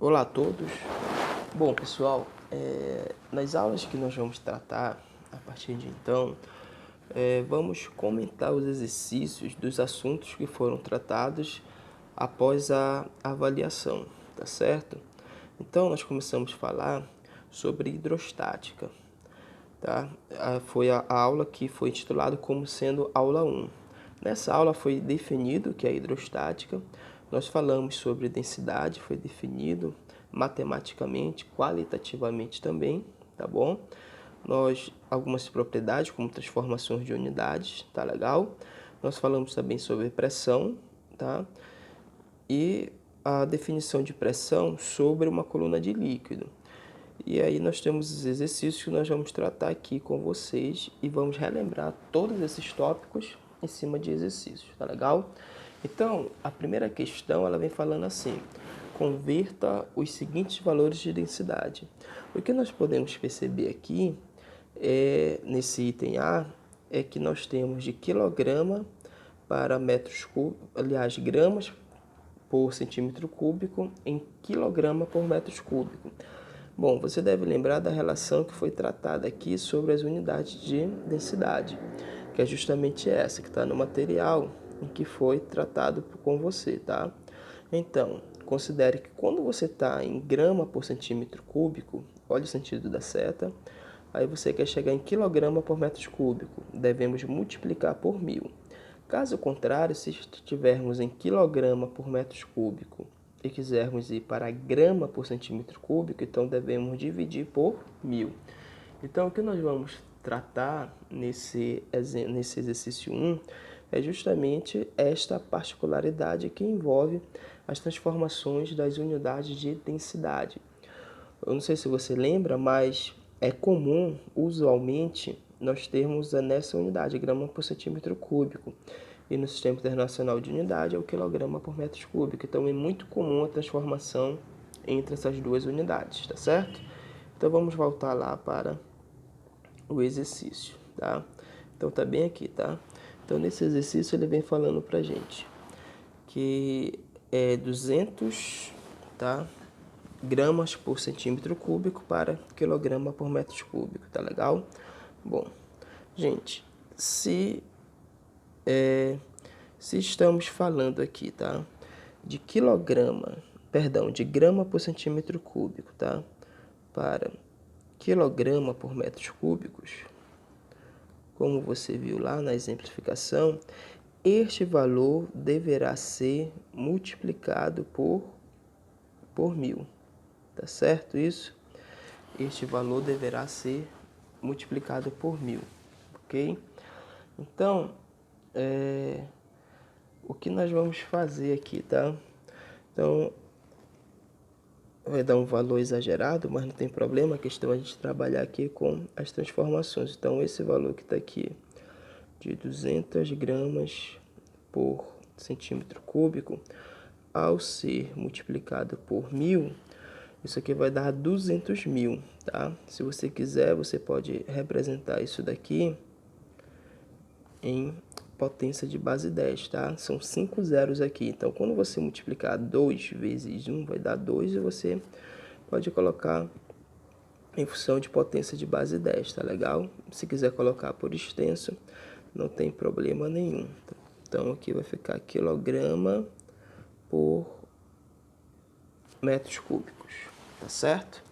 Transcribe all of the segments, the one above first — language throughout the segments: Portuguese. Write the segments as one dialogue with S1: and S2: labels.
S1: Olá a todos. Bom, pessoal, nas aulas que nós vamos tratar a partir de então, vamos comentar os exercícios dos assuntos que foram tratados após a avaliação, tá certo? Então, nós começamos a falar sobre hidrostática, tá? Foi a aula que foi intitulada como sendo aula 1. Nessa aula foi definido o que é hidrostática, nós falamos sobre densidade, foi definido matematicamente, qualitativamente também, tá bom? Algumas propriedades, como transformações de unidades, tá legal? Nós falamos também sobre pressão, tá? E a definição de pressão sobre uma coluna de líquido. E aí nós temos os exercícios que nós vamos tratar aqui com vocês e vamos relembrar todos esses tópicos em cima de exercícios, tá legal? Então, a primeira questão, ela vem falando assim: converta os seguintes valores de densidade. O que nós podemos perceber aqui, nesse item A, é que nós temos de quilograma para metros cúbicos, aliás, gramas por centímetro cúbico em quilograma por metro cúbico. Bom, você deve lembrar da relação que foi tratada aqui sobre as unidades de densidade, que é justamente essa que está no material em que foi tratado com você, tá? Então, considere que quando você está em grama por centímetro cúbico, olha o sentido da seta, aí você quer chegar em quilograma por metro cúbico, devemos multiplicar por 1000. Caso contrário, se estivermos em quilograma por metro cúbico e quisermos ir para grama por centímetro cúbico, então devemos dividir por 1000. Então, o que nós vamos tratar nesse exercício 1 é justamente esta particularidade que envolve as transformações das unidades de densidade. Eu não sei se você lembra, mas é comum, usualmente, nós termos nessa unidade, grama por centímetro cúbico. E no Sistema Internacional de Unidade é o quilograma por metro cúbico. Então é muito comum a transformação entre essas duas unidades, tá certo? Então vamos voltar lá para o exercício, tá? Então tá bem aqui, tá? Então nesse exercício ele vem falando pra gente que é 200, tá? Gramas por centímetro cúbico para quilograma por metro cúbico, tá legal? Bom, gente, se estamos falando aqui, tá? De de grama por centímetro cúbico, tá? Para quilograma por metros cúbicos, como você viu lá na exemplificação, este valor deverá ser multiplicado por 1000, tá certo isso? Este valor deverá ser multiplicado por 1000, ok? Então, o que nós vamos fazer aqui, tá? Então, vai dar um valor exagerado, mas não tem problema, a questão é a gente trabalhar aqui com as transformações. Então, esse valor que está aqui, de 200 gramas por centímetro cúbico, ao ser multiplicado por 1000, isso aqui vai dar 200.000, tá? Se você quiser, você pode representar isso daqui em potência de base 10, tá? São 5 zeros aqui. Então, quando você multiplicar 2 vezes 1, vai dar 2 e você pode colocar em função de potência de base 10, tá legal? Se quiser colocar por extenso, não tem problema nenhum. Então, aqui vai ficar quilograma por metros cúbicos, tá certo?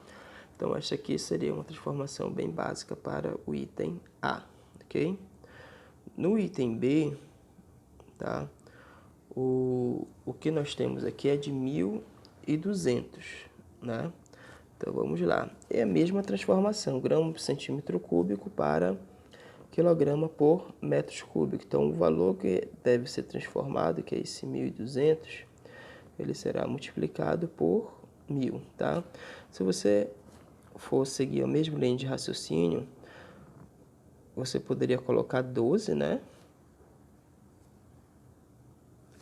S1: Então, esta aqui seria uma transformação bem básica para o item A, ok? No item B, tá? O que nós temos aqui é de 1200, né? Então vamos lá. É a mesma transformação, grama por centímetro cúbico para quilograma por metros cúbicos. Então o valor que deve ser transformado, que é esse 1200, ele será multiplicado por 1000, tá? Se você for seguir a mesma linha de raciocínio, você poderia colocar 12, né?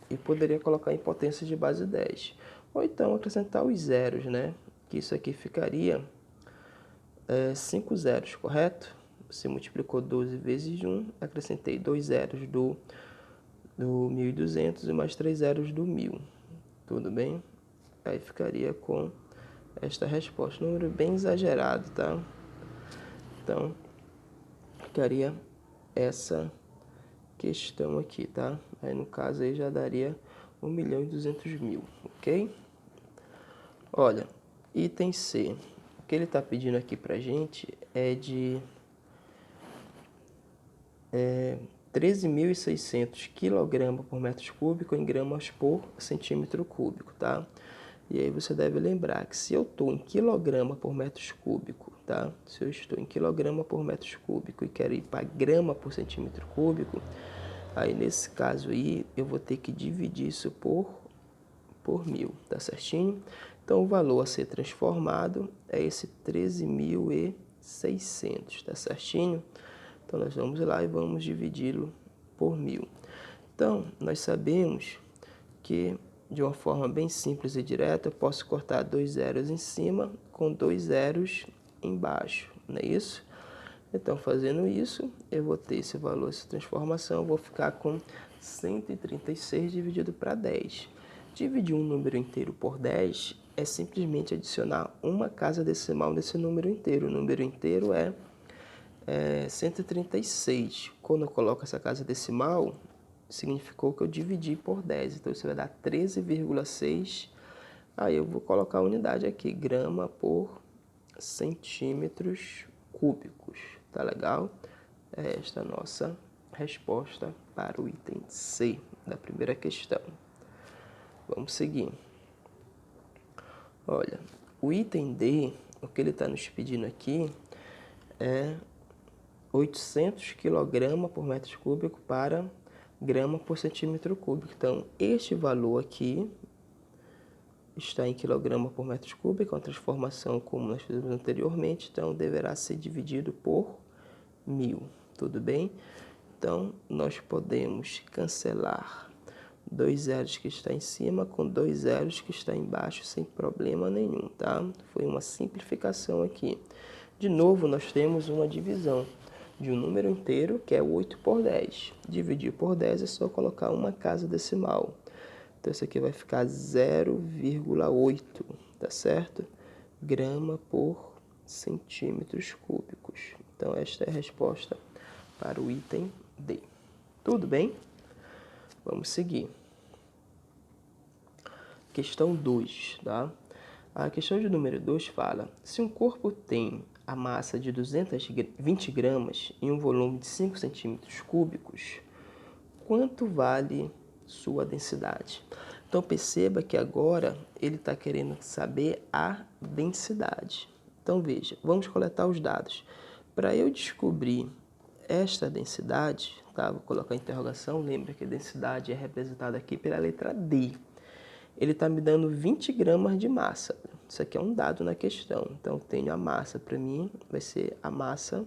S1: E poderia colocar em potência de base 10. Ou então acrescentar os zeros, né? Que isso aqui ficaria 5 zeros, correto? Você multiplicou 12 vezes 1, acrescentei 2 zeros do 1200 e mais 3 zeros do 1000. Tudo bem? Aí ficaria com esta resposta. Número bem exagerado, tá? Então, ficaria essa questão aqui, tá? Aí, no caso, aí já daria 1.200.000, ok? Olha, item C. O que ele está pedindo aqui pra gente é de 13.600 kg por metro cúbico em gramas por centímetro cúbico, tá? E aí você deve lembrar que se eu estou em quilograma por metro cúbico, tá? Se eu estou em quilograma por metro cúbico e quero ir para grama por centímetro cúbico, aí nesse caso aí eu vou ter que dividir isso por 1.000, tá certinho? Então o valor a ser transformado é esse 13.600, tá certinho? Então nós vamos lá e vamos dividi-lo por 1.000. Então nós sabemos que de uma forma bem simples e direta eu posso cortar 2 zeros em cima com 2 zeros embaixo, não é isso? Então fazendo isso eu vou ter esse valor, essa transformação, eu vou ficar com 136 dividido para 10. Dividir um número inteiro por 10 é simplesmente adicionar uma casa decimal nesse número inteiro. O número inteiro é 136. Quando eu coloco essa casa decimal, significou que eu dividi por 10. Então, isso vai dar 13,6. Aí eu vou colocar a unidade aqui, grama por centímetros cúbicos. Tá legal? É esta a nossa resposta para o item C da primeira questão. Vamos seguir. Olha, o item D, o que ele está nos pedindo aqui é 800 kg por metro cúbico para grama por centímetro cúbico. Então, este valor aqui está em quilograma por metro cúbico, uma transformação como nós fizemos anteriormente, então deverá ser dividido por 1.000, tudo bem? Então, nós podemos cancelar 2 zeros que está em cima com 2 zeros que está embaixo sem problema nenhum, tá? Foi uma simplificação aqui. De novo, nós temos uma divisão de um número inteiro, que é 8 por 10. Dividir por 10 é só colocar uma casa decimal. Então, isso aqui vai ficar 0,8, tá certo? Grama por centímetros cúbicos. Então, esta é a resposta para o item D. Tudo bem? Vamos seguir. Questão 2, tá? A questão de número 2 fala: se um corpo tem a massa de 220 gramas e um volume de 5 centímetros cúbicos, quanto vale sua densidade? Então perceba que agora ele está querendo saber a densidade. Então veja, vamos coletar os dados. Para eu descobrir esta densidade, tá? Vou colocar a interrogação, lembra que a densidade é representada aqui pela letra D. Ele está me dando 20 gramas de massa. Isso aqui é um dado na questão. Então, eu tenho a massa, para mim, vai ser a massa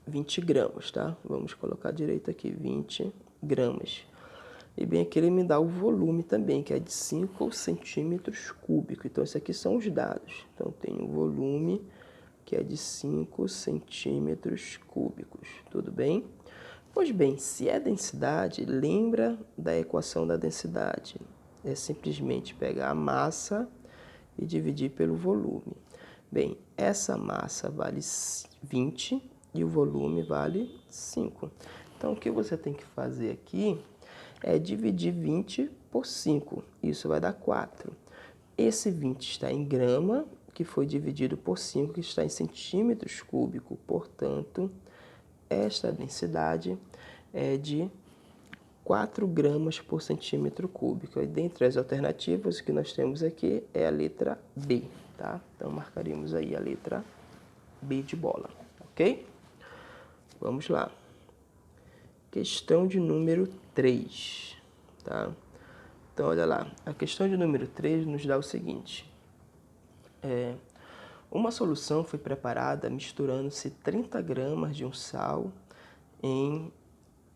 S1: 20 gramas, tá? Vamos colocar direito aqui, 20 gramas. E bem aqui ele me dá o volume também, que é de 5 centímetros cúbicos. Então, esses aqui são os dados. Então, eu tenho o volume, que é de 5 centímetros cúbicos. Tudo bem? Pois bem, se é densidade, lembra da equação da densidade. É simplesmente pegar a massa e dividir pelo volume. Bem, essa massa vale 20 e o volume vale 5. Então, o que você tem que fazer aqui é dividir 20 por 5. Isso vai dar 4. Esse 20 está em grama, que foi dividido por 5, que está em centímetros cúbicos. Portanto, esta densidade é de 4 gramas por centímetro cúbico. E dentre as alternativas que nós temos aqui é a letra B, tá? Então, marcaríamos aí a letra B de bola, ok? Vamos lá. Questão de número 3, tá? Então, olha lá. A questão de número 3 nos dá o seguinte. Uma solução foi preparada misturando-se 30 gramas de um sal em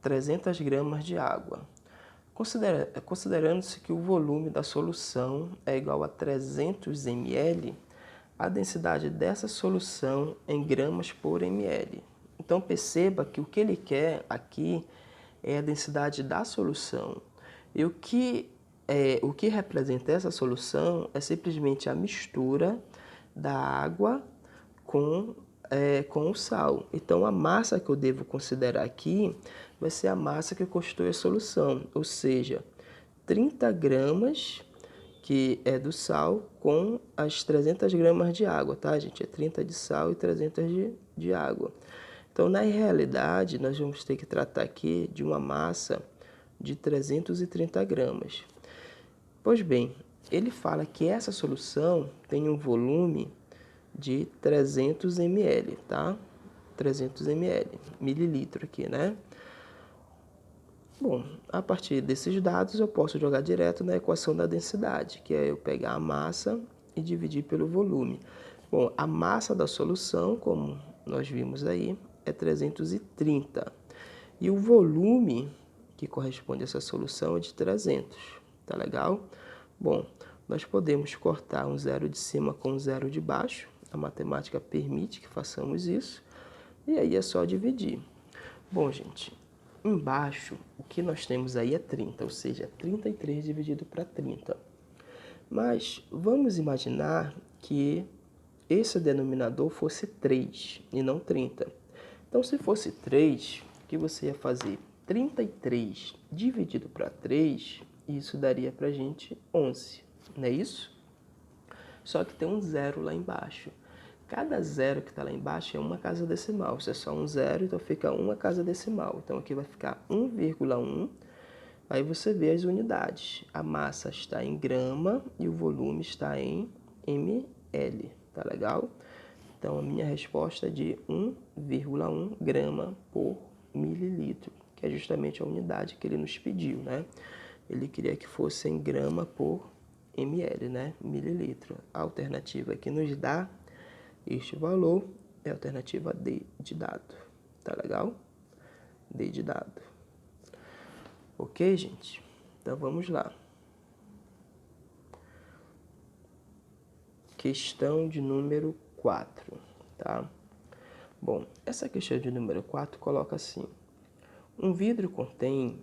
S1: 300 gramas de água. Considerando-se que o volume da solução é igual a 300 ml, a densidade dessa solução em gramas por ml. Então perceba que o que ele quer aqui é a densidade da solução. E o que o que representa essa solução é simplesmente a mistura da água com o sal. Então, a massa que eu devo considerar aqui vai ser a massa que constitui a solução, ou seja, 30 gramas que é do sal com as 300 gramas de água, tá, gente? É 30 de sal e 300 de água. Então, na realidade, nós vamos ter que tratar aqui de uma massa de 330 gramas. Pois bem, ele fala que essa solução tem um volume de 300 ml, tá? 300 ml, mililitro aqui, né? Bom, a partir desses dados eu posso jogar direto na equação da densidade, que é eu pegar a massa e dividir pelo volume. Bom, a massa da solução, como nós vimos aí, é 330. E o volume que corresponde a essa solução é de 300. Tá legal? Bom, nós podemos cortar um zero de cima com um zero de baixo. A matemática permite que façamos isso. E aí é só dividir. Bom, gente, embaixo o que nós temos aí é 30, ou seja, 33 dividido para 30. Mas vamos imaginar que esse denominador fosse 3 e não 30. Então, se fosse 3, o que você ia fazer? 33 dividido para 3, isso daria para a gente 11, não é isso? Só que tem um zero lá embaixo. Cada zero que está lá embaixo é uma casa decimal. Se é só um zero, então fica uma casa decimal. Então aqui vai ficar 1,1. Aí você vê as unidades. A massa está em grama e o volume está em ml. Tá legal? Então a minha resposta é de 1,1 grama por mililitro, que é justamente a unidade que ele nos pediu, né? Ele queria que fosse em grama por ml, né? Mililitro. A alternativa que nos dá este valor é a alternativa D de dado. Tá legal? D de dado. Ok, gente? Então vamos lá. Questão de número 4, tá? Bom, essa questão de número 4 coloca assim. Um vidro contém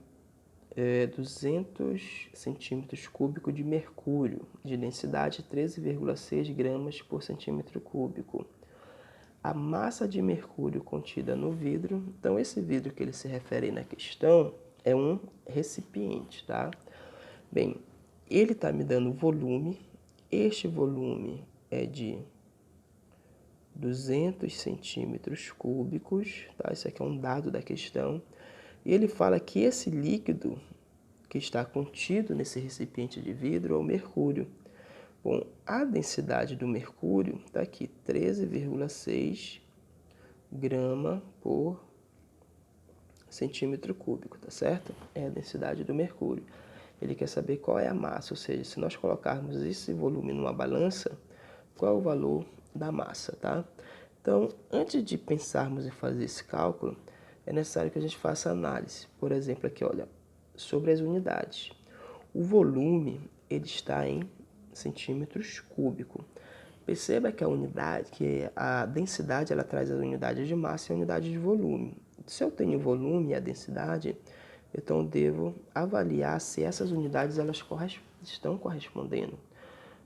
S1: 200 centímetros cúbicos de mercúrio, de densidade 13,6 gramas por centímetro cúbico. A massa de mercúrio contida no vidro, então esse vidro que ele se refere aí na questão é um recipiente, tá? Bem, ele está me dando volume, este volume é de 200 centímetros cúbicos, tá? Isso aqui é um dado da questão. E ele fala que esse líquido que está contido nesse recipiente de vidro é o mercúrio. Bom, a densidade do mercúrio está aqui, 13,6 grama por centímetro cúbico, tá certo? É a densidade do mercúrio. Ele quer saber qual é a massa, ou seja, se nós colocarmos esse volume numa balança, qual é o valor da massa, tá? Então, antes de pensarmos em fazer esse cálculo, é necessário que a gente faça análise. Por exemplo, aqui, olha, sobre as unidades. O volume, ele está em centímetros cúbicos. Perceba que a densidade, ela traz a unidade de massa e a unidade de volume. Se eu tenho volume e a densidade, então devo avaliar se essas unidades elas estão correspondendo.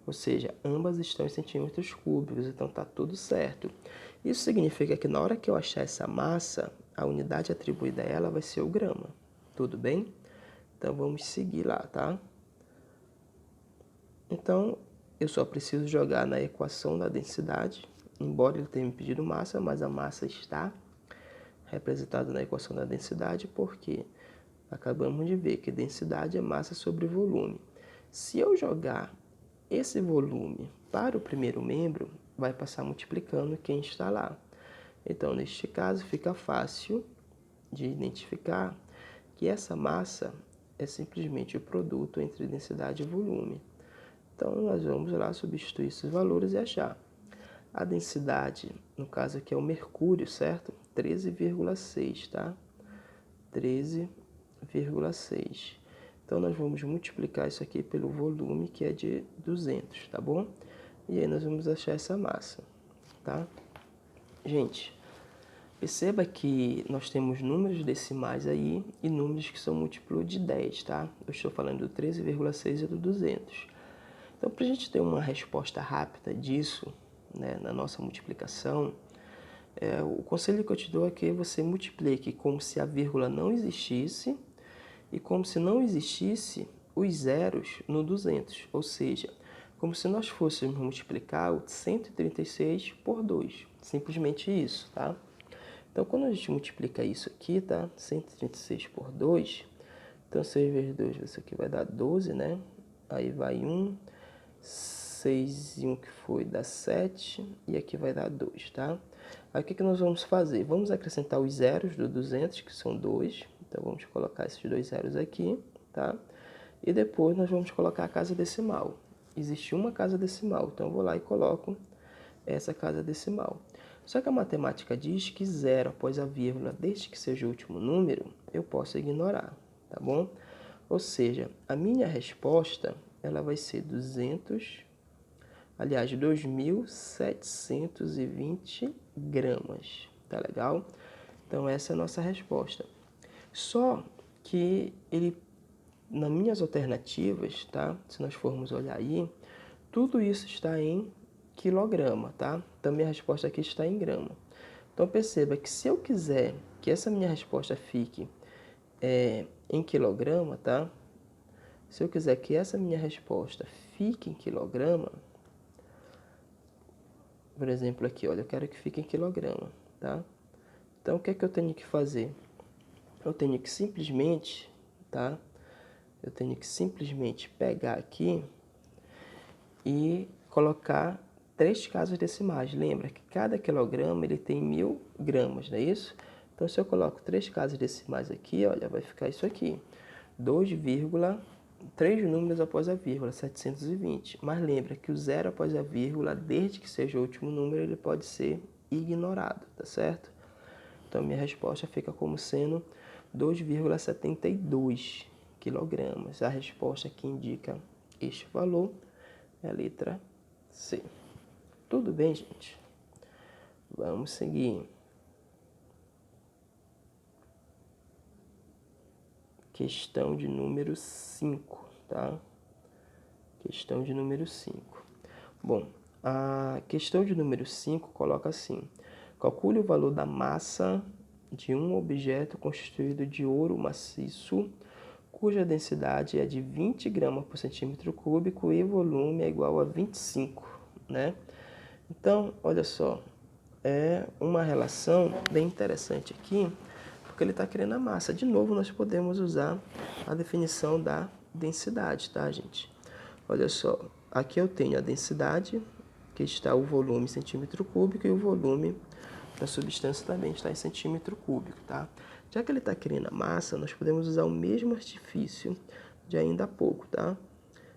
S1: Ou seja, ambas estão em centímetros cúbicos, então está tudo certo. Isso significa que na hora que eu achar essa massa, a unidade atribuída a ela vai ser o grama. Tudo bem? Então vamos seguir lá, tá? Então, eu só preciso jogar na equação da densidade, embora ele tenha me pedido massa, mas a massa está representada na equação da densidade, porque acabamos de ver que densidade é massa sobre volume. Se eu jogar esse volume para o primeiro membro, vai passar multiplicando quem está lá. Então, neste caso, fica fácil de identificar que essa massa é simplesmente o produto entre densidade e volume. Então, nós vamos lá substituir esses valores e achar. A densidade, no caso aqui é o mercúrio, certo? 13,6, tá? 13,6. Então, nós vamos multiplicar isso aqui pelo volume, que é de 200, tá bom? E aí nós vamos achar essa massa, tá? Gente, Perceba que nós temos números decimais aí e números que são múltiplo de 10, tá? Eu estou falando do 13,6 e do 200. Então, para a gente ter uma resposta rápida disso, né, na nossa multiplicação, o conselho que eu te dou é que você multiplique como se a vírgula não existisse e como se não existisse os zeros no 200, ou seja, como se nós fôssemos multiplicar o 136 por 2, simplesmente isso, tá? Então, quando a gente multiplica isso aqui, tá? 136 por 2, então 6 vezes 2, isso aqui vai dar 12, né? Aí vai 1, 6 e 1 que foi, dá 7, e aqui vai dar 2, tá? Aí o que nós vamos fazer? Vamos acrescentar os zeros do 200, que são 2. Então, vamos colocar esses dois zeros aqui, tá? E depois nós vamos colocar a casa decimal. Existe uma casa decimal, então eu vou lá e coloco essa casa decimal. Só que a matemática diz que zero após a vírgula, desde que seja o último número, eu posso ignorar, tá bom? Ou seja, a minha resposta, ela vai ser 2.720 gramas, tá legal? Então essa é a nossa resposta. Só que ele, nas minhas alternativas, tá? Se nós formos olhar aí, tudo isso está em quilograma, tá? Então minha resposta aqui está em grama. Então perceba que se eu quiser que essa minha resposta fique em quilograma, tá? Se eu quiser que essa minha resposta fique em quilograma, por exemplo aqui, olha, eu quero que fique em quilograma, tá? Então o que é que eu tenho que fazer? Eu tenho que simplesmente, tá? Eu tenho que simplesmente pegar aqui e colocar 3 casas decimais. Lembra que cada quilograma ele tem 1000 gramas, não é isso? Então, se eu coloco 3 casas decimais aqui, olha, vai ficar isso aqui. 3 números após a vírgula, 720. Mas lembra que o zero após a vírgula, desde que seja o último número, ele pode ser ignorado, tá certo? Então, minha resposta fica como sendo 2,72 quilogramas. A resposta que indica este valor é a letra C. Tudo bem, gente? Vamos seguir. Questão de número 5, tá? Questão de número 5. Bom, a questão de número 5 coloca assim: calcule o valor da massa de um objeto constituído de ouro maciço, cuja densidade é de 20 gramas por centímetro cúbico e volume é igual a 25, né? Então, olha só, é uma relação bem interessante aqui, porque ele está querendo a massa. De novo, nós podemos usar a definição da densidade, tá, gente? Olha só, aqui eu tenho a densidade, que está o volume em centímetro cúbico, e o volume da substância também está em centímetro cúbico, tá? Já que ele está querendo a massa, nós podemos usar o mesmo artifício de ainda há pouco, tá?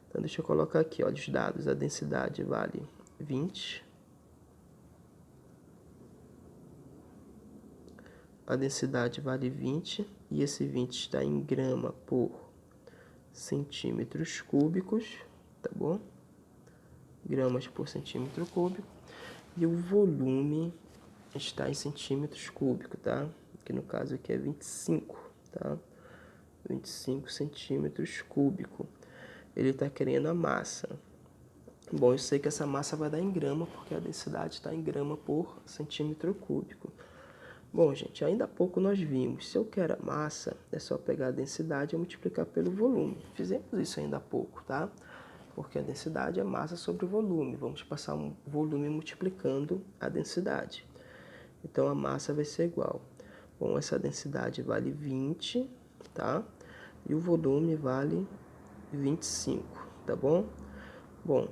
S1: Então, deixa eu colocar aqui, olha, os dados. A densidade vale 20. A densidade vale 20 e esse 20 está em grama por centímetros cúbicos, tá bom? Gramas por centímetro cúbico. E o volume está em centímetros cúbicos, tá? Que no caso aqui é 25, tá? 25 centímetros cúbicos. Ele está querendo a massa. Bom, eu sei que essa massa vai dar em grama, porque a densidade está em grama por centímetro cúbico. Bom, gente, ainda há pouco nós vimos, se eu quero a massa, é só pegar a densidade e multiplicar pelo volume. Fizemos isso ainda há pouco, tá? Porque a densidade é massa sobre o volume. Vamos passar um volume multiplicando a densidade. Então, a massa vai ser igual. Bom, essa densidade vale 20, tá? E o volume vale 25, tá bom? Bom,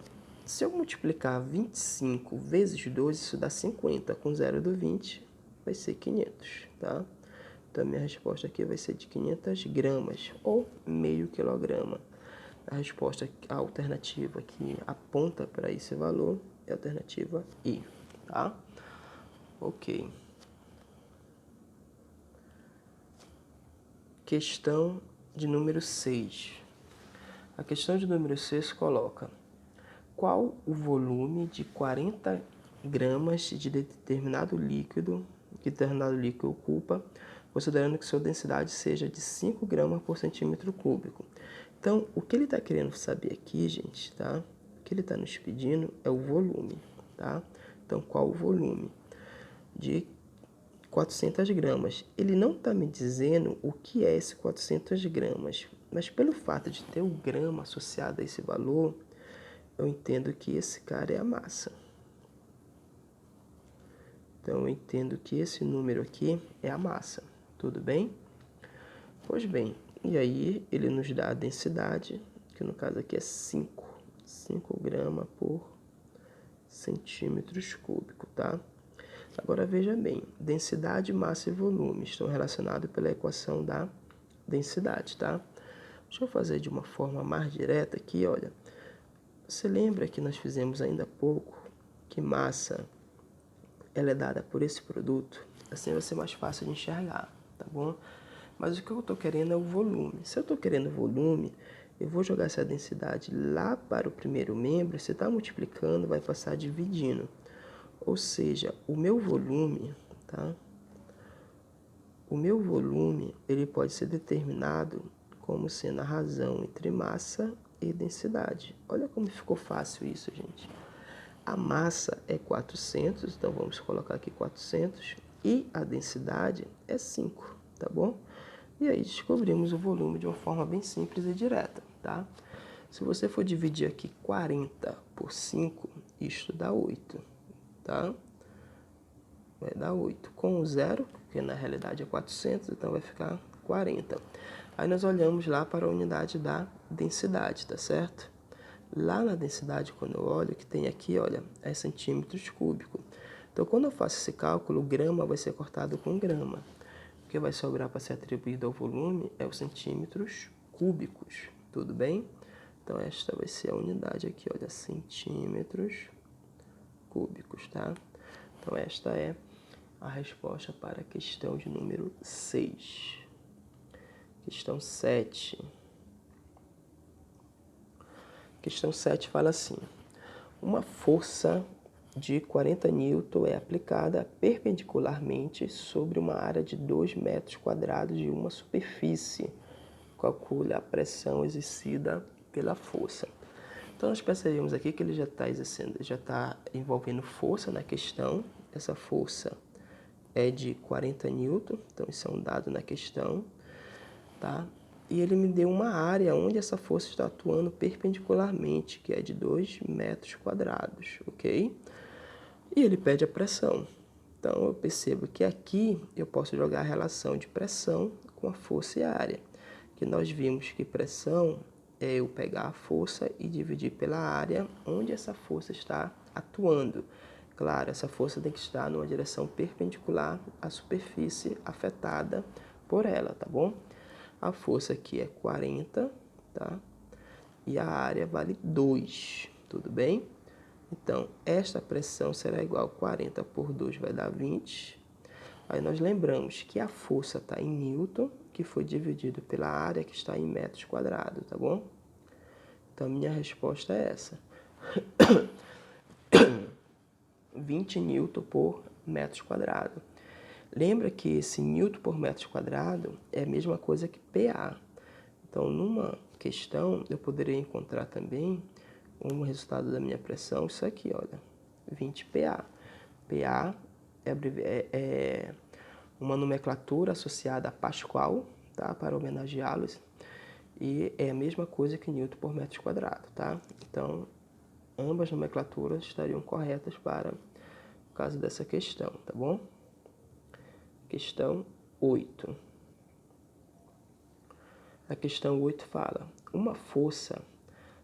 S1: se eu multiplicar 25 vezes 2, isso dá 50. Com 0 do 20, vai ser 500, tá? Então, a minha resposta aqui vai ser de 500 gramas, ou meio quilograma. A resposta, a alternativa que aponta para esse valor é a alternativa I, tá? Ok. Questão de número 6. A questão de número 6 coloca: qual o volume de 40 gramas de determinado líquido que determinado líquido ocupa, considerando que sua densidade seja de 5 gramas por centímetro cúbico. Então, o que ele está querendo saber aqui, gente, tá? O que ele está nos pedindo é o volume, tá? Então, qual o volume? De 400 gramas. Ele não está me dizendo o que é esse 400 gramas, mas pelo fato de ter o grama associado a esse valor, eu entendo que esse cara é a massa. Então, eu entendo que esse número aqui é a massa. Tudo bem? Pois bem, e aí ele nos dá a densidade, que no caso aqui é 5 gramas por centímetros cúbicos, tá? Agora veja bem, densidade, massa e volume estão relacionados pela equação da densidade, tá? Deixa eu fazer de uma forma mais direta aqui, olha. Você lembra que nós fizemos ainda há pouco que massa ela é dada por esse produto? Assim vai ser mais fácil de enxergar, tá bom? Mas o que eu estou querendo é o volume. Se eu estou querendo volume, eu vou jogar essa densidade lá para o primeiro membro. Se está multiplicando, vai passar dividindo. Ou seja, o meu volume, tá? O meu volume, ele pode ser determinado como sendo a razão entre massa e densidade. Olha como ficou fácil isso, gente. A massa é 400, então vamos colocar aqui 400. E a densidade é 5, tá bom? E aí descobrimos o volume de uma forma bem simples e direta, tá? Se você for dividir aqui 40 por 5, isto dá 8, tá? Vai dar 8 com o zero, porque na realidade é 400, então vai ficar 40. Aí nós olhamos lá para a unidade da densidade, tá certo? Lá na densidade, quando eu olho, que tem aqui, olha, é centímetros cúbicos. Então, quando eu faço esse cálculo, o grama vai ser cortado com grama. O que vai sobrar para ser atribuído ao volume é os centímetros cúbicos, tudo bem? Então, esta vai ser a unidade aqui, olha, centímetros cúbicos, tá? Então, esta é a resposta para a questão de número 6. Questão 7. Questão 7 fala assim: uma força de 40 N é aplicada perpendicularmente sobre uma área de 2 metros quadrados de uma superfície. Calcule a pressão exercida pela força. Então, nós percebemos aqui que ele já está envolvendo força na questão. Essa força é de 40 N, então isso é um dado na questão, tá? E ele me deu uma área onde essa força está atuando perpendicularmente, que é de 2 metros quadrados, ok? E ele pede a pressão. Então, eu percebo que aqui eu posso jogar a relação de pressão com a força e a área. Que nós vimos que pressão é eu pegar a força e dividir pela área onde essa força está atuando. Claro, essa força tem que estar numa direção perpendicular à superfície afetada por ela, tá bom? A força aqui é 40, tá? E a área vale 2, tudo bem? Então, esta pressão será igual a 40 por 2 vai dar 20. Aí nós lembramos que a força está em Newton, que foi dividido pela área que está em metros quadrados, tá bom? Então, minha resposta é essa. 20 Newton por metros quadrados. Lembra que esse Newton por metro quadrado é a mesma coisa que PA. Então, numa questão, eu poderia encontrar também um resultado da minha pressão, isso aqui, olha, 20 PA. PA é uma nomenclatura associada a Pascal, tá, para homenageá-los, e é a mesma coisa que Newton por metro quadrado, tá? Então, ambas nomenclaturas estariam corretas para o caso dessa questão, tá bom? Questão 8. A questão 8 fala: uma força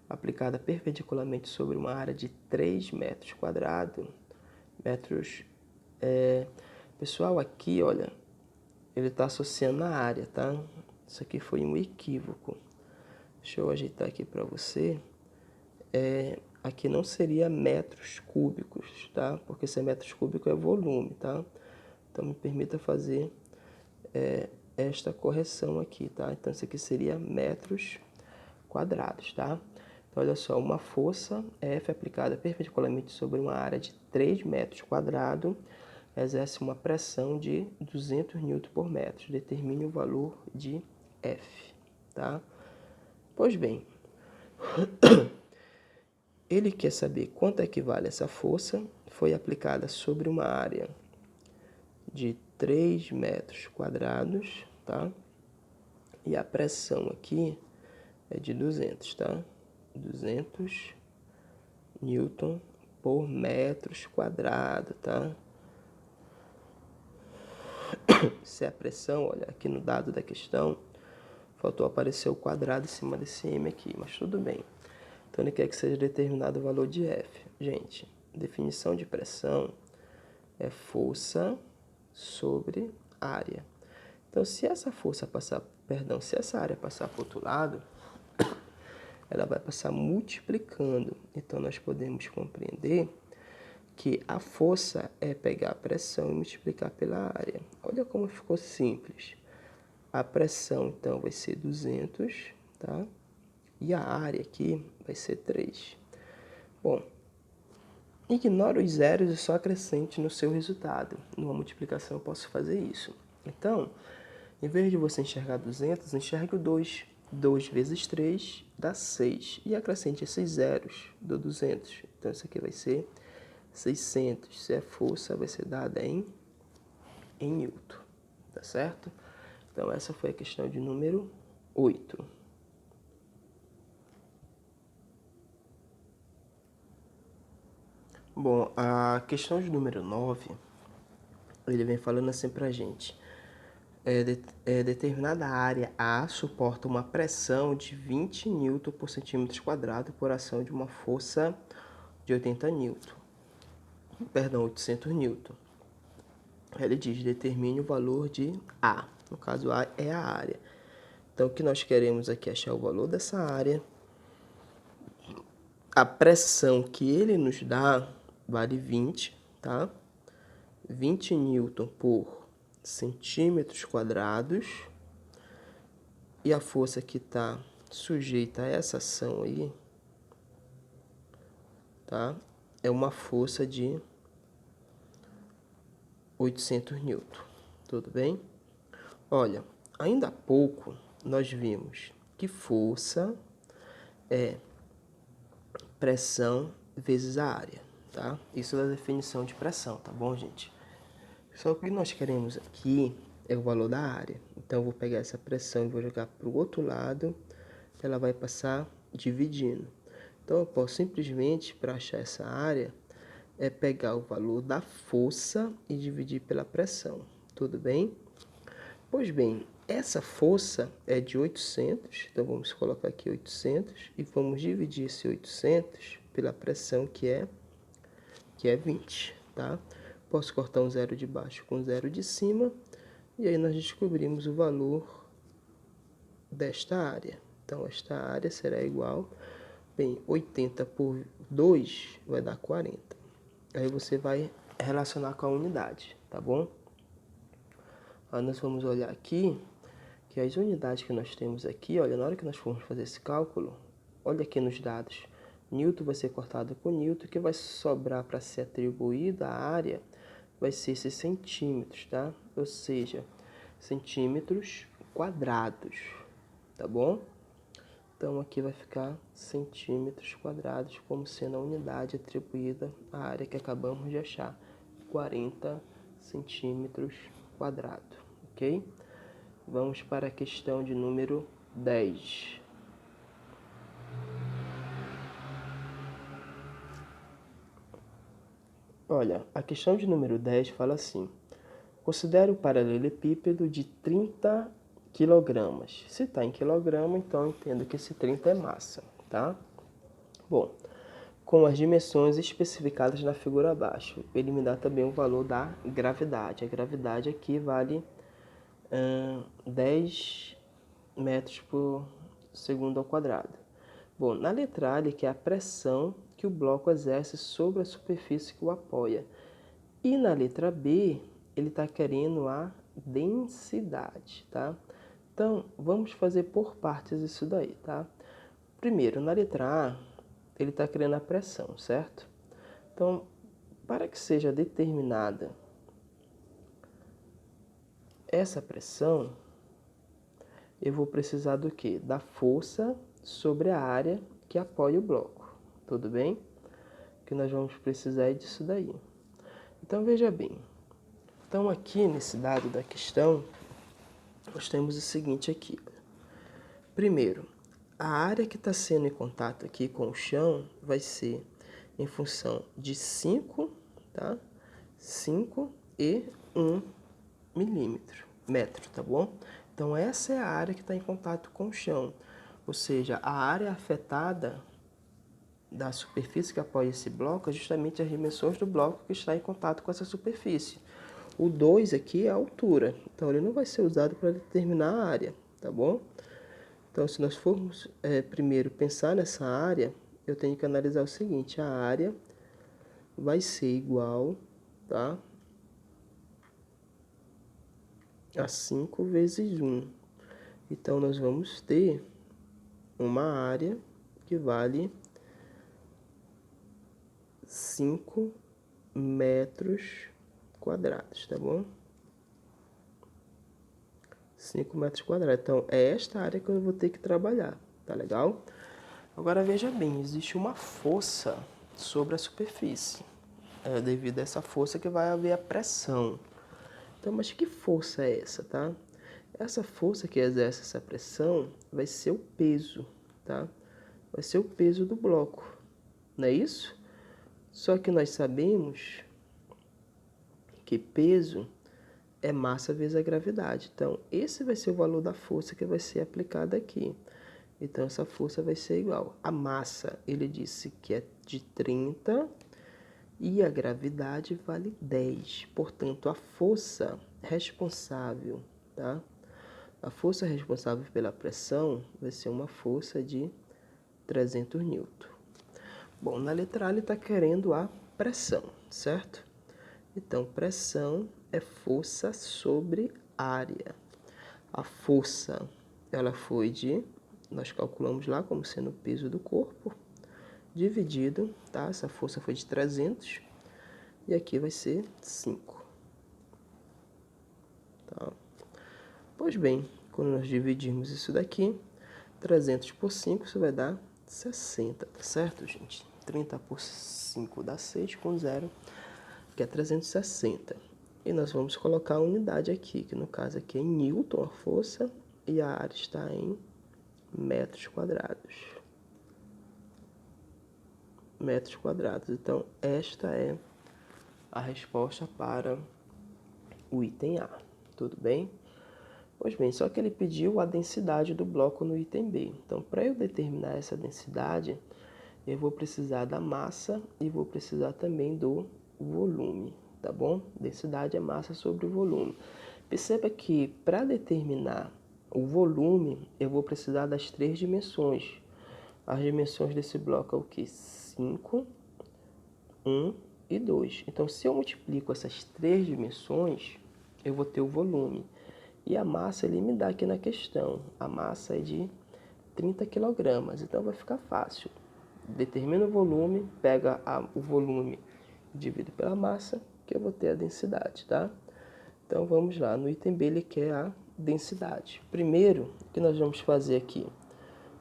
S1: aplicada perpendicularmente sobre uma área de 3 metros quadrados. Pessoal, aqui, olha, ele está associando a área, tá? Isso aqui foi um equívoco. Deixa eu ajeitar aqui para você. Aqui não seria metros cúbicos, tá? Porque se é metros cúbicos é volume, tá? Então, me permita fazer esta correção aqui, tá? Então, isso aqui seria metros quadrados, tá? Então, olha só, uma força F aplicada perpendicularmente sobre uma área de 3 metros quadrados exerce uma pressão de 200 Nm por metro. Determine o valor de F, tá? Pois bem, ele quer saber quanto equivale essa força. Foi aplicada sobre uma área de 3 metros quadrados, tá? E a pressão aqui é de 200, tá? 200 Newton por metros quadrado, tá? Se a pressão, olha, aqui no dado da questão, faltou aparecer o quadrado em cima desse M aqui, mas tudo bem. Então, ele quer que seja determinado o valor de F. Gente, definição de pressão é força sobre área. Então, se essa força passar, se essa área passar para o outro lado, ela vai passar multiplicando. Então, nós podemos compreender que a força é pegar a pressão e multiplicar pela área. Olha como ficou simples. A pressão, então, vai ser 200, tá? E a área aqui vai ser 3. Bom, ignora os zeros e só acrescente no seu resultado. Numa multiplicação eu posso fazer isso. Então, em vez de você enxergar 200, enxergue o 2. 2 vezes 3 dá 6. E acrescente esses zeros do 200. Então, isso aqui vai ser 600. Se é força, vai ser dada em Newton. Tá certo? Então, essa foi a questão de número 8. Bom, a questão de número 9, ele vem falando assim pra gente. Determinada área A suporta uma pressão de 20 Nm por centímetro quadrado por ação de uma força de 80 Nm. Perdão, 800 Nm. Ele diz, determine o valor de A. No caso, A é a área. Então, o que nós queremos aqui é achar o valor dessa área. A pressão que ele nos dá vale 20, tá? 20 Newton por centímetros quadrados. E a força que está sujeita a essa ação aí, tá? É uma força de 800 Newton. Tudo bem? Olha, ainda há pouco nós vimos que força é pressão vezes a área, tá? Isso é a definição de pressão, tá bom, gente? Só que o que nós queremos aqui é o valor da área. Então, eu vou pegar essa pressão e vou jogar para o outro lado, ela vai passar dividindo. Então, eu posso simplesmente, para achar essa área, pegar o valor da força e dividir pela pressão. Tudo bem? Pois bem, essa força é de 800, então vamos colocar aqui 800 e vamos dividir esse 800 pela pressão que é 20, tá? Posso cortar um zero de baixo com um zero de cima e aí nós descobrimos o valor desta área. Então, esta área será igual, bem, 80 por 2 vai dar 40. Aí você vai relacionar com a unidade, tá bom? Aí nós vamos olhar aqui, que as unidades que nós temos aqui, olha, na hora que nós formos fazer esse cálculo, olha aqui nos dados, Newton vai ser cortado com Newton, que vai sobrar para ser atribuída à área, vai ser esses centímetros, tá? Ou seja, centímetros quadrados, tá bom? Então, aqui vai ficar centímetros quadrados como sendo a unidade atribuída à área que acabamos de achar, 40 centímetros quadrados, ok? Vamos para a questão de número 10. Olha, a questão de número 10 fala assim: considere o paralelepípedo de 30 kg. Se está em quilograma, então eu entendo que esse 30 é massa, tá? Bom, com as dimensões especificadas na figura abaixo, ele me dá também o valor da gravidade. A gravidade aqui vale 10 metros por segundo ao quadrado. Bom, na letra A, ele quer a pressão que o bloco exerce sobre a superfície que o apoia. E na letra B, ele está querendo a densidade, tá? Então, vamos fazer por partes isso daí, tá? Primeiro, na letra A, ele está querendo a pressão, certo? Então, para que seja determinada essa pressão, eu vou precisar do quê? Da força sobre a área que apoia o bloco. Tudo bem? O que nós vamos precisar é disso daí. Então, veja bem. Então, aqui nesse dado da questão, nós temos o seguinte aqui. Primeiro, a área que está sendo em contato aqui com o chão vai ser em função de 5, tá? 5 e 1 metro, tá bom? Então, essa é a área que está em contato com o chão. Ou seja, a área afetada da superfície que apoia esse bloco é justamente as dimensões do bloco que está em contato com essa superfície. O 2 aqui é a altura, então ele não vai ser usado para determinar a área, tá bom? Então, se nós formos primeiro pensar nessa área, eu tenho que analisar o seguinte: a área vai ser igual, tá, a 5 vezes 1. Então, nós vamos ter uma área que vale 5 metros quadrados, tá bom? 5 metros quadrados. Então, é esta área que eu vou ter que trabalhar, tá legal? Agora, veja bem, existe uma força sobre a superfície. É devido a essa força que vai haver a pressão. Então, mas que força é essa, tá? Essa força que exerce essa pressão vai ser o peso, tá? Vai ser o peso do bloco, não é isso? Só que nós sabemos que peso é massa vezes a gravidade. Então, esse vai ser o valor da força que vai ser aplicada aqui. Então, essa força vai ser igual. A massa, ele disse que é de 30 e a gravidade vale 10. Portanto, a força responsável, tá? A força responsável pela pressão vai ser uma força de 300 newton. Bom, na letra A ele está querendo a pressão, certo? Então, pressão é força sobre área. A força, ela foi nós calculamos lá como sendo o peso do corpo, dividido, tá? Essa força foi de 300 e aqui vai ser 5. Tá? Pois bem, quando nós dividirmos isso daqui, 300 por 5, isso vai dar 60, tá certo, gente? 30 por 5 dá 6, com 0, que é 360. E nós vamos colocar a unidade aqui, que no caso aqui é em newton a força, e a área está em metros quadrados. Metros quadrados. Então, esta é a resposta para o item A. Tudo bem? Pois bem, só que ele pediu a densidade do bloco no item B. Então, para eu determinar essa densidade, eu vou precisar da massa e vou precisar também do volume, tá bom? Densidade é massa sobre o volume. Perceba que para determinar o volume, eu vou precisar das 3 dimensões. As dimensões desse bloco é o que? 5, 1 e 2. Então, se eu multiplico essas 3 dimensões, eu vou ter o volume. E a massa ele me dá aqui na questão. A massa é de 30 kg. Então, vai ficar fácil. Determina o volume, pega o volume e divide pela massa, que eu vou ter a densidade, tá? Então, vamos lá. No item B, ele quer a densidade. Primeiro, o que nós vamos fazer aqui?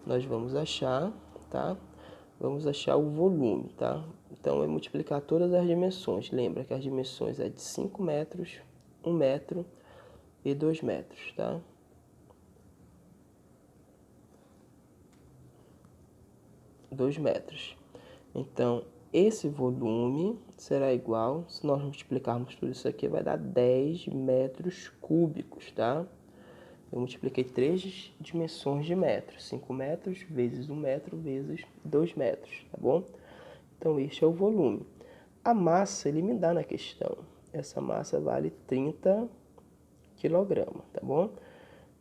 S1: Nós vamos achar, tá? Vamos achar o volume, tá? Então, é multiplicar todas as dimensões. Lembra que as dimensões é de 5 metros, 1 metro e 2 metros, tá? Dois metros. Então, esse volume será igual, se nós multiplicarmos tudo isso aqui, vai dar 10 metros cúbicos, tá? Eu multipliquei 3 dimensões de metros. 5 metros vezes 1 metro vezes 2 metros, tá bom? Então, este é o volume. A massa, ele me dá na questão. Essa massa vale 30 kg, tá bom?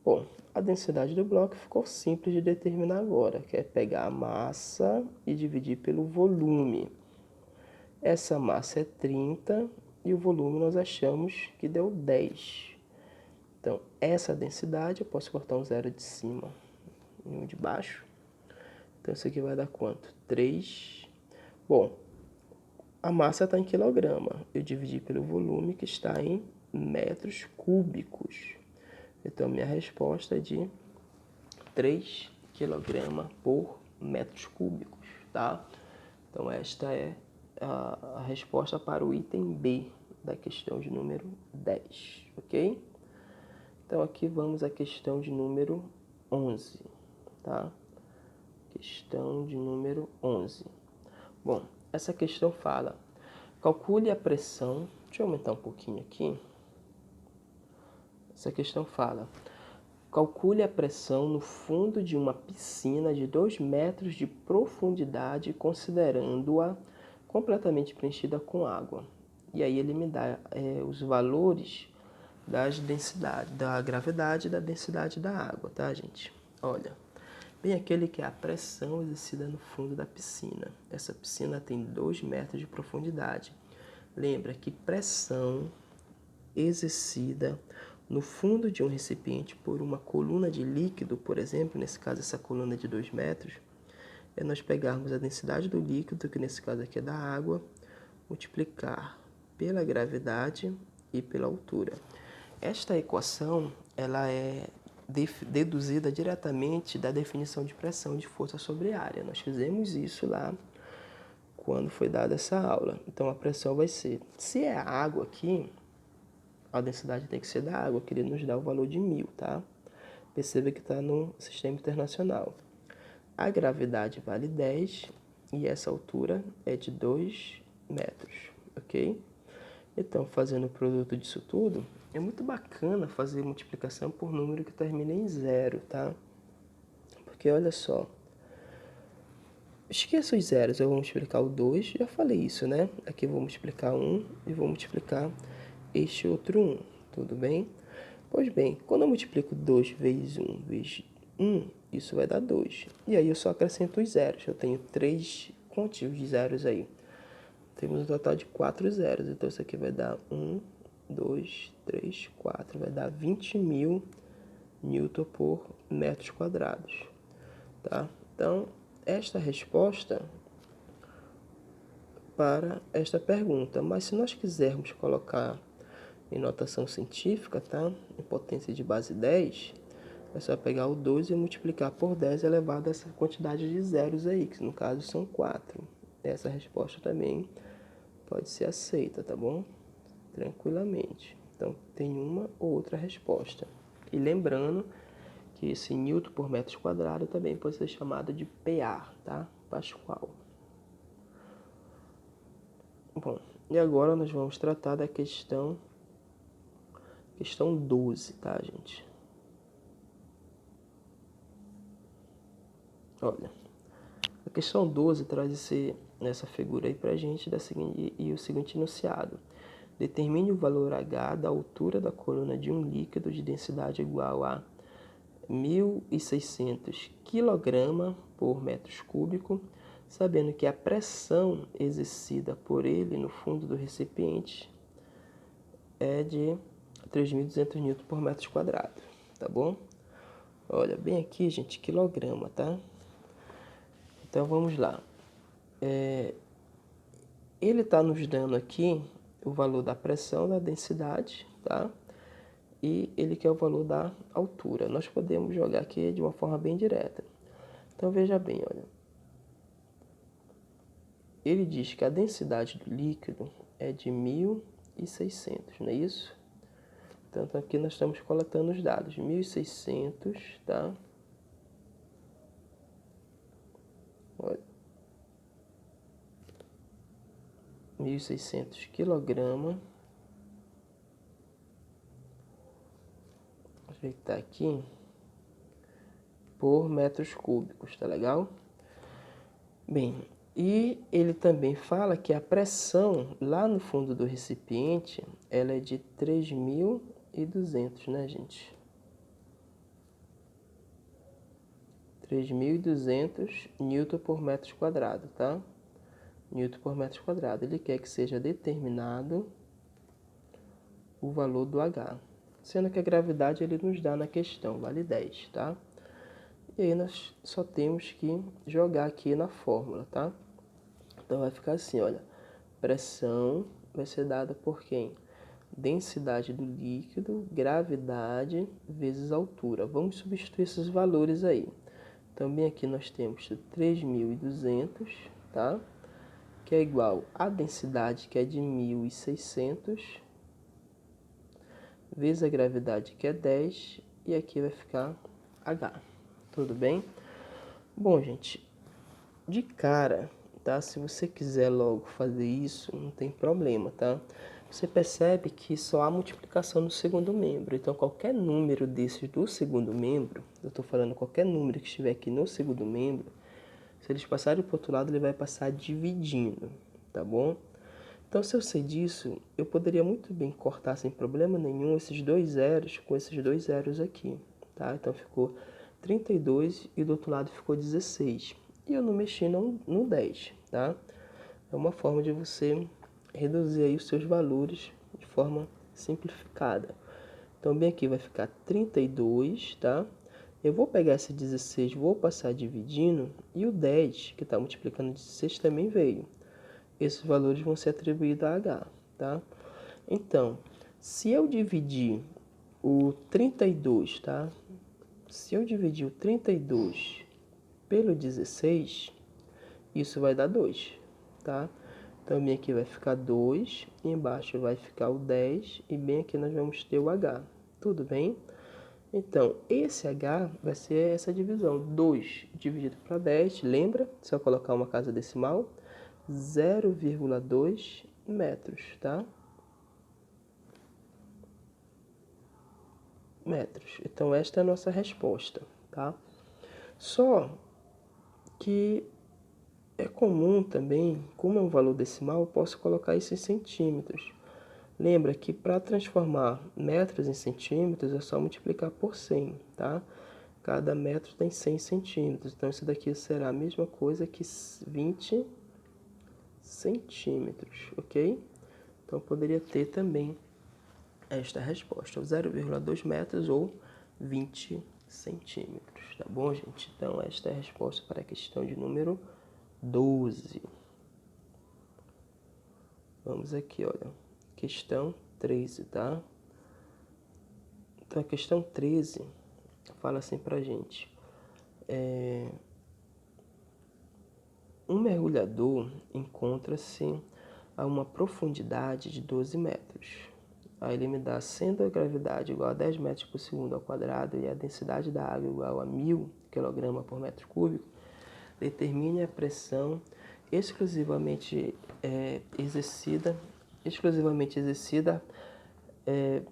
S1: Bom, a densidade do bloco ficou simples de determinar agora, que é pegar a massa e dividir pelo volume. Essa massa é 30 e o volume nós achamos que deu 10. Então, essa densidade, eu posso cortar um zero de cima e um de baixo. Então, isso aqui vai dar quanto? 3. Bom, a massa está em quilograma. Eu dividi pelo volume, que está em metros cúbicos. Então, minha resposta é de 3 kg por metros cúbicos, tá? Então, esta é a resposta para o item B da questão de número 10, ok? Então, aqui vamos à questão de número 11, tá? Questão de número 11. Bom, essa questão fala, calcule a pressão, deixa eu aumentar um pouquinho aqui. Essa questão fala, calcule a pressão no fundo de uma piscina de 2 metros de profundidade, considerando-a completamente preenchida com água. E aí ele me dá os valores das densidades, da gravidade e da densidade da água, tá, gente? Olha, bem aquele que é a pressão exercida no fundo da piscina. Essa piscina tem 2 metros de profundidade. Lembra que pressão exercida no fundo de um recipiente por uma coluna de líquido, por exemplo, nesse caso essa coluna de 2 metros, é nós pegarmos a densidade do líquido, que nesse caso aqui é da água, multiplicar pela gravidade e pela altura. Esta equação ela é deduzida diretamente da definição de pressão de força sobre área. Nós fizemos isso lá quando foi dada essa aula. Então a pressão vai ser, se é água aqui, a densidade tem que ser da água, que ele nos dá o valor de 1000, tá? Perceba que está no sistema internacional. A gravidade vale 10 e essa altura é de 2 metros, ok? Então, fazendo o produto disso tudo, é muito bacana fazer multiplicação por número que termina em 0, tá? Porque olha só, esqueça os zeros, eu vou multiplicar o 2, já falei isso, né? Aqui eu vou multiplicar 1 e vou multiplicar este outro 1, tudo bem? Pois bem, quando eu multiplico 2 vezes 1 vezes 1, isso vai dar 2. E aí eu só acrescento os zeros, eu tenho 3 continhos de zeros aí. Temos um total de 4 zeros, então isso aqui vai dar 1, 2, 3, 4, vai dar 20.000 Newton por metros quadrados, tá? Então, esta é a resposta para esta pergunta, mas se nós quisermos colocar em notação científica, tá? Em potência de base 10, é só pegar o 2 e multiplicar por 10 elevado a essa quantidade de zeros aí, que no caso são 4. Essa resposta também pode ser aceita, tá bom? Tranquilamente. Então, tem uma ou outra resposta. E lembrando que esse Newton por metro quadrado também pode ser chamado de PA, tá? Pascal. Bom, e agora nós vamos tratar da questão 12, tá, gente? Olha, a questão 12 traz essa figura aí pra gente e o seguinte enunciado. Determine o valor H da altura da coluna de um líquido de densidade igual a 1.600 kg por metros cúbicos, sabendo que a pressão exercida por ele no fundo do recipiente é de 3.200 N por metro quadrado, tá bom? Olha, bem aqui, gente, quilograma, tá? Então, vamos lá. Ele está nos dando aqui o valor da pressão, da densidade, tá? E ele quer o valor da altura. Nós podemos jogar aqui de uma forma bem direta. Então, veja bem, olha. Ele diz que a densidade do líquido é de 1.600, não é isso? Então, aqui nós estamos coletando os dados. 1.600, tá? Olha. 1.600 kg. Vou ajeitar aqui. Por metros cúbicos, tá legal? Bem, e ele também fala que a pressão lá no fundo do recipiente, ela é de 3.200, né, gente? 3.200 Newton por metro quadrado, tá? Newton por metro quadrado. Ele quer que seja determinado o valor do H. Sendo que a gravidade ele nos dá na questão, vale 10, tá? E aí nós só temos que jogar aqui na fórmula, tá? Então vai ficar assim, olha. Pressão vai ser dada por quem? densidade do líquido, gravidade vezes altura. Vamos substituir esses valores aí. Também aqui nós temos 3.200, tá? Que é igual a densidade, que é de 1.600, vezes a gravidade, que é 10, e aqui vai ficar H. Tudo bem? Bom, gente, de cara, tá? Se você quiser logo fazer isso, não tem problema, tá? Você percebe que só há multiplicação no segundo membro. Então, qualquer número desses do segundo membro, eu estou falando qualquer número que estiver aqui no segundo membro, se eles passarem para o outro lado, ele vai passar dividindo, tá bom? Então, se eu sei disso, eu poderia muito bem cortar sem problema nenhum esses dois zeros com esses dois zeros aqui, tá? Então, ficou 32 e do outro lado ficou 16. E eu não mexi no 10, tá? É uma forma de você reduzir aí os seus valores de forma simplificada. Então, bem aqui vai ficar 32, tá? Eu vou pegar esse 16, vou passar dividindo, e o 10, que está multiplicando 16, também veio. Esses valores vão ser atribuídos a H, tá? Então, se eu dividir o 32, tá? Se eu dividir o 32 pelo 16, isso vai dar 2, tá? Então, bem aqui vai ficar 2, embaixo vai ficar o 10, e bem aqui nós vamos ter o H. Tudo bem? Então, esse H vai ser essa divisão. 2 dividido para 10, lembra? Se eu colocar uma casa decimal, 0,2 metros, tá? Metros. Então, esta é a nossa resposta, tá? Só que é comum também, como é um valor decimal, eu posso colocar isso em centímetros. Lembra que para transformar metros em centímetros é só multiplicar por 100, tá? Cada metro tem 100 centímetros. Então, isso daqui será a mesma coisa que 20 centímetros, ok? Então, poderia ter também esta resposta, 0,2 metros ou 20 centímetros, tá bom, gente? Então, esta é a resposta para a questão de número 12. Vamos aqui, olha, questão 13, tá? Então, a questão 13 fala assim pra gente. Um mergulhador encontra-se a uma profundidade de 12 metros. Aí ele me dá, sendo a gravidade igual a 10 metros por segundo ao quadrado e a densidade da água igual a 1.000 kg por metro cúbico, determine a pressão exclusivamente exercida,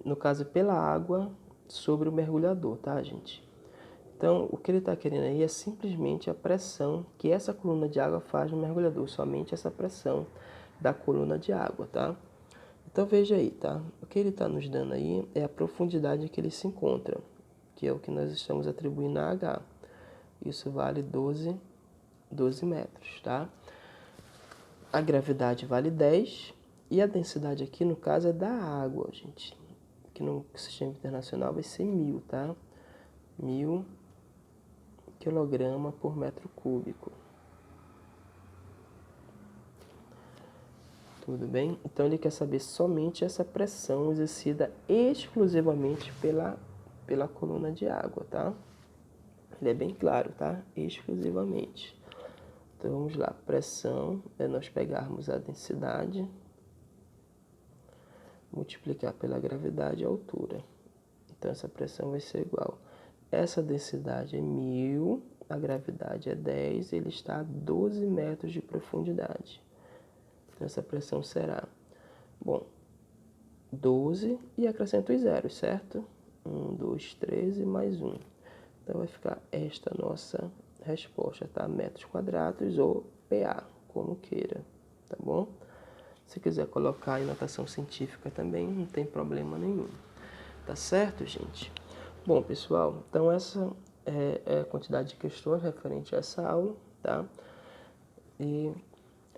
S1: no caso pela água, sobre o mergulhador, tá, gente? Então, o que ele está querendo aí é simplesmente a pressão que essa coluna de água faz no mergulhador, somente essa pressão da coluna de água, tá? Então, veja aí, tá? O que ele está nos dando aí é a profundidade que ele se encontra, que é o que nós estamos atribuindo a H. Isso vale 12 metros, tá? A gravidade vale 10 e a densidade aqui, no caso, é da água, gente. Aqui no sistema internacional vai ser 1.000, tá? 1.000 kg por metro cúbico. Tudo bem? Então, ele quer saber somente essa pressão exercida exclusivamente pela coluna de água, tá? Ele é bem claro, tá? Exclusivamente. Então, vamos lá. Pressão é nós pegarmos a densidade, multiplicar pela gravidade e a altura. Então, essa pressão vai ser igual. Essa densidade é 1.000, a gravidade é 10, ele está a 12 metros de profundidade. Então, essa pressão será, bom, 12 e acrescento os zeros, certo? 1, 2, 13 mais 1. Então, vai ficar esta nossa resposta, tá? Metros quadrados ou PA, como queira, tá bom? Se quiser colocar em notação científica também, não tem problema nenhum. Tá certo, gente? Bom, pessoal, então essa é a quantidade de questões referente a essa aula, tá? E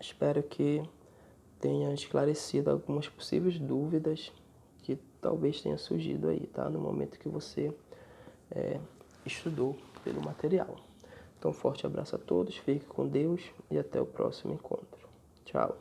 S1: espero que tenha esclarecido algumas possíveis dúvidas que talvez tenha surgido aí, tá? No momento que você estudou pelo material. Então, um forte abraço a todos, fique com Deus e até o próximo encontro. Tchau!